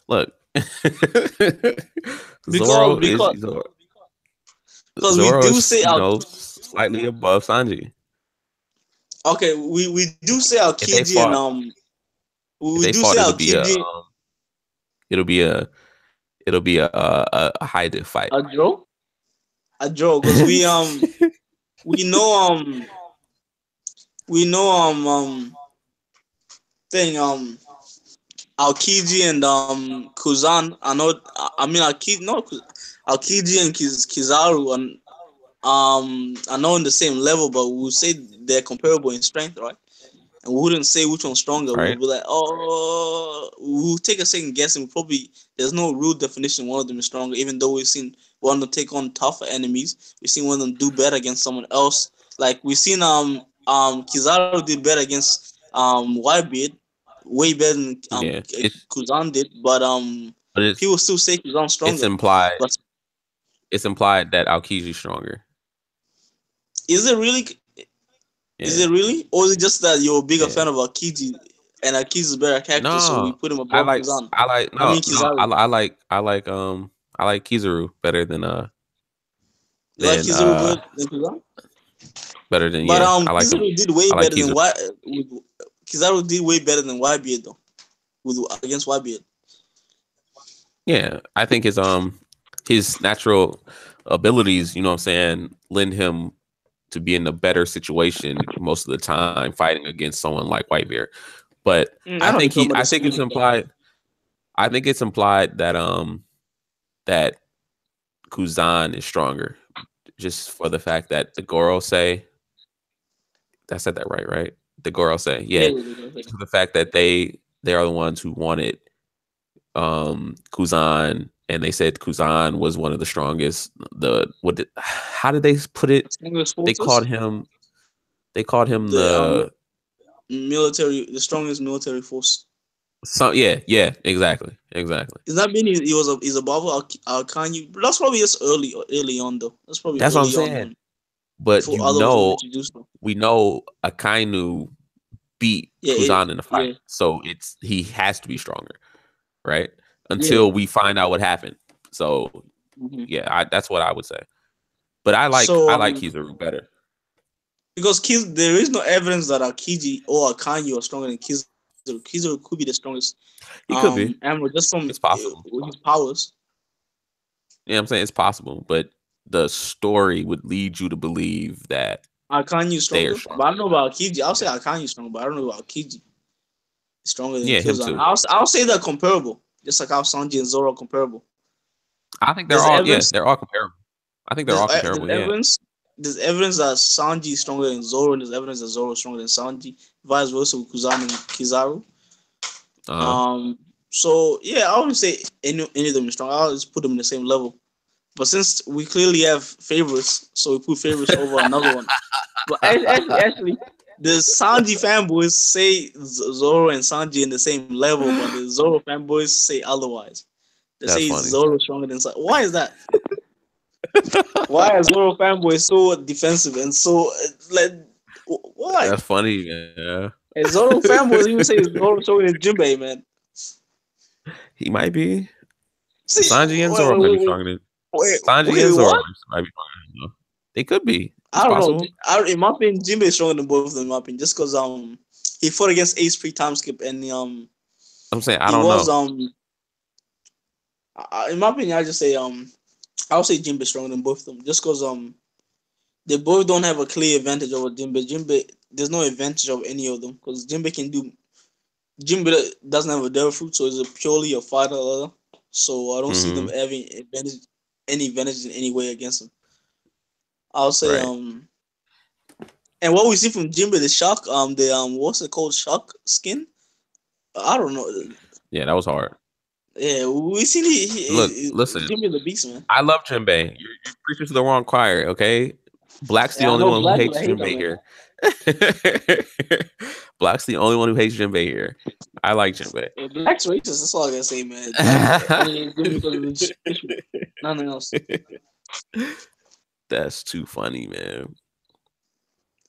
look. Zoro we do say slightly above Sanji. Okay, we do say Aokiji and we do say Aokiji. It'll be a high diff fight. A draw? A draw, because we know we know thing Aokiji and Kuzan. I mean Aokiji, no, Aokiji and Kizaru and are not on the same level, but we would say they're comparable in strength, right? And we wouldn't say which one's stronger. Right. We'll be like, oh, we'll take a second guess, and probably there's no real definition one of them is stronger, even though we've seen one of them take on tougher enemies. We've seen one of them do better against someone else. Like we've seen Kizaru did better against Whitebeard, way better than Yeah, Kuzan did, but it's people still say Kuzan's stronger. it's implied. But It's implied that Aokiji's stronger. is it really? Yeah. Is it really, or is it just that you're a bigger fan of Aokiji and Aokiji's a better character, so we put him above Kuzan? I like Kizaru better than You like Kizaru better than Kuzan? Better than But I like Kizaru did way I like better than Kizaru did way better than Whitebeard though, against Whitebeard. Yeah, I think his natural abilities, you know what I'm saying, lend him to be in a better situation most of the time fighting against someone like Whitebeard. But I think it's implied that that Kuzan is stronger just for the fact that the Gorosei, I said that right? The Gorosei, yeah. For the fact that they are the ones who wanted Kuzan, and they said Kuzan was one of the strongest. How did they put it? They called him the military, the strongest military force. So yeah, exactly. Does that mean he's above Kanye? That's probably just early on though. That's what I'm saying. But we know Akainu beat Kuzan in the fight, so he has to be stronger, right? Until we find out what happened. So that's what I would say. But I like Kizaru better because there is no evidence that Aokiji or Akainu are stronger than Kizaru. Kizaru could be the strongest. He could be. Just from it's possible with his powers. Yeah, I'm saying it's possible, but the story would lead you to believe that Akainu is stronger. But I don't know about Aokiji. I'll say Akainu is stronger, but I don't know about Aokiji. Stronger than Kizan. I'll say they're comparable, just like how Sanji and Zoro are comparable. I think they're all comparable. I think they're all comparable. There's evidence that Sanji is stronger than Zoro, and there's evidence that Zoro is stronger than Sanji. Vice versa with Kuzan and Kizaru. So yeah, I wouldn't say any of them is strong. I'll just put them in the same level. But since we clearly have favorites, so we put favorites over another one. But actually, the Sanji fanboys say Zoro and Sanji in the same level, but the Zoro fanboys say otherwise. They say Zoro stronger than Sanji. Why is that? Why are Zoro fanboys so defensive and so like? Why? That's funny, man. And Zoro fanboys even say Zoro stronger than Jinbei, man. He might be. Sanji and Zoro might be stronger than. Sanji and Zoro might be stronger. They could be. I don't know. In my opinion, Jinbei is stronger than both of them. In my opinion, just because he fought against Ace pre-time skip and I'm saying I don't know. In my opinion, I just say I'll say Jinbei is stronger than both of them, just because they both don't have a clear advantage over Jinbei. Jinbei, there's no advantage of any of them because Jinbei doesn't have a devil fruit, so it's purely a fighter. So I don't see them having any advantage in any way against him. I'll say and what we see from Jinbei, the shock, what's it called, shock skin? I don't know. Yeah, that was hard. Yeah, we seen listen, Jinbei the beast, man. I love Jinbei. You're preaching to the wrong choir, okay? Black's the only one who hates Jinbei here. Black's the only one who hates Jinbei here. I like Jinbei. Yeah, Black's racist. That's all I gotta say, man. Nothing else. That's too funny, man.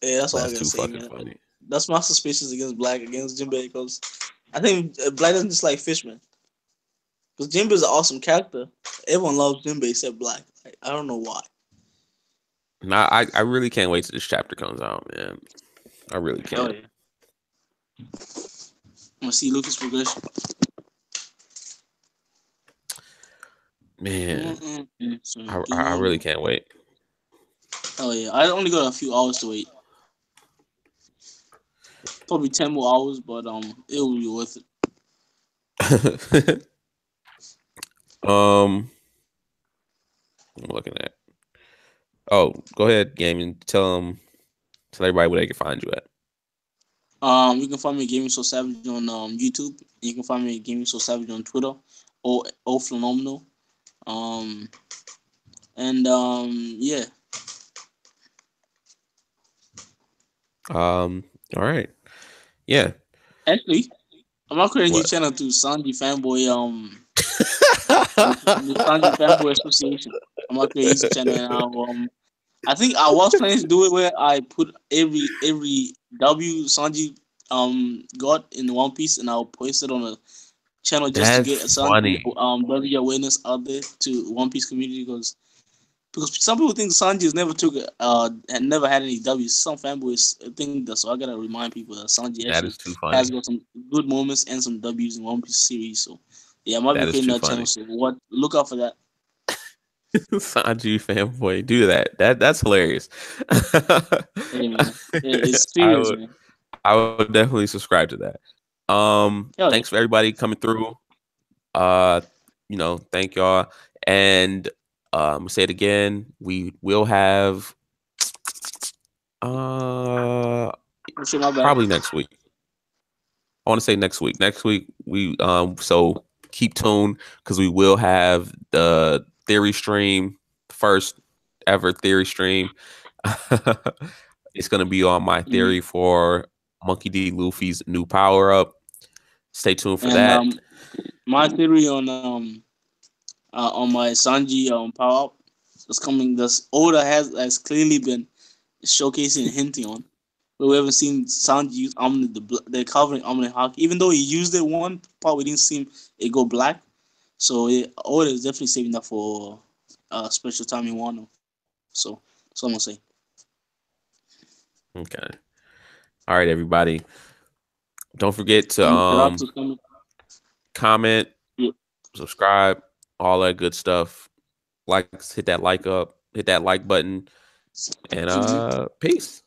Yeah, that's all I gotta say, man. Funny. That's my suspicions against Black, against Jinbei, because I think Black doesn't just like fish, man. Because Jinbei is an awesome character. Everyone loves Jinbei except Black. I don't know why. Nah, I really can't wait till this chapter comes out, man. I really can't. Oh, yeah. I'm gonna see Lucas' progression. Man, So, I really can't wait. oh yeah, I only got a few hours to wait. Probably 10 more hours, but it will be worth it. I'm looking at. Oh, go ahead, game, and tell everybody where they can find you at. You can find me Gaming So Savage on YouTube. You can find me Gaming So Savage on Twitter, or phenomenal. Um, and yeah, All right, yeah. actually, I'm not creating a new What? channel to Sanji Fanboy the Sanji Fanboy Association. I'm not creating a YouTube channel now. I think I was planning to do it where I put every W Sanji got in One Piece, and I'll post it on a channel just to get That's Sanji funny. W awareness out there to One Piece community, because some people think Sanji has never took had never had any W's. Some fanboys think that, so I gotta remind people that Sanji That actually is too has funny. got some good moments and some W's in One Piece series. So yeah, I might be That is creating too that channel. funny. So look out for that. Sanji fanboy, do that. That's hilarious. Hey man, it's I serious, would man. I would definitely subscribe to that. Hell yeah. Thanks for everybody coming through. Uh, thank y'all. And say it again. We will have uh Shit, my bad. probably next week. I want to say next week. Next week we so keep tuned because we will have the theory stream, first ever theory stream. It's gonna be on my Mm. theory for Monkey D. Luffy's new power up. Stay tuned for And that. my theory on my Sanji power up that's coming. This Oda has clearly been showcasing and hinting on. But we haven't seen Sanji use the covering Omni Hawk. Even though he used it one part, we didn't see it go black. So Oda is definitely saving that for special time in Wano. So that's what I'm gonna say. Okay. All right, everybody. Don't forget to And Raptors coming. comment, Yeah. subscribe, all that good stuff. Hit that like button, and Mhm. peace.